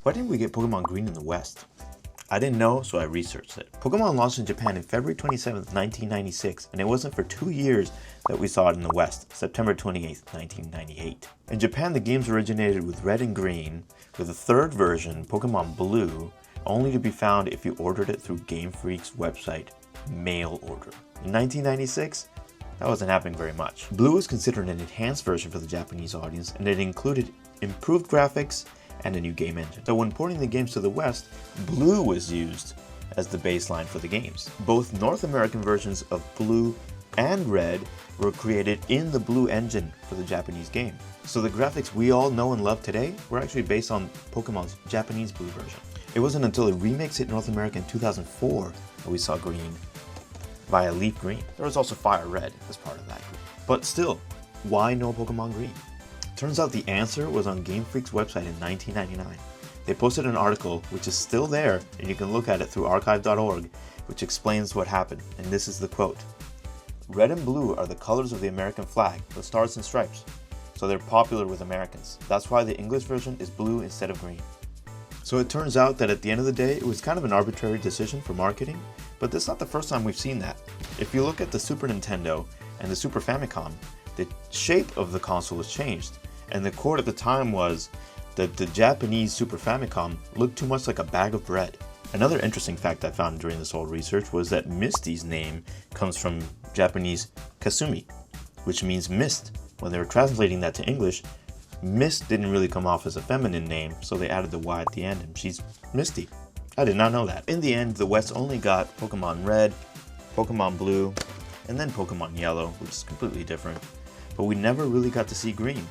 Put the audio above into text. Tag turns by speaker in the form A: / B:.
A: Why didn't we get Pokemon Green in the West? I didn't know, so I researched it. Pokemon launched in Japan in February 27th, 1996, and it wasn't for 2 years that we saw it in the West, September 28th, 1998. In Japan, the games originated with Red and Green, with a third version, Pokemon Blue, only to be found if you ordered it through Game Freak's website, mail order. In 1996, that wasn't happening very much. Blue was considered an enhanced version for the Japanese audience, and it included improved graphics and a new game engine. So when porting the games to the West, Blue was used as the baseline for the games. Both North American versions of Blue and Red were created in the Blue engine for the Japanese game. So the graphics we all know and love today were actually based on Pokemon's Japanese Blue version. It wasn't until a remix hit North America in 2004 that we saw Green via Leaf Green. There was also Fire Red as part of that group. But still, why no Pokemon Green? Turns out the answer was on Game Freak's website in 1999. They posted an article, which is still there, and you can look at it through archive.org, which explains what happened, and this is the quote. Red and blue are the colors of the American flag, with stars and stripes, so they're popular with Americans. That's why the English version is blue instead of green. So it turns out that at the end of the day, it was kind of an arbitrary decision for marketing, but this is not the first time we've seen that. If you look at the Super Nintendo and the Super Famicom, the shape of the console has changed, and the quote at the time was that the Japanese Super Famicom looked too much like a bag of bread. Another interesting fact I found during this whole research was that Misty's name comes from Japanese Kasumi, which means mist. When they were translating that to English, Mist didn't really come off as a feminine name, so they added the Y at the end, and she's Misty. I did not know that. In the end, the West only got Pokemon Red, Pokemon Blue, and then Pokemon Yellow, which is completely different. But we never really got to see Green.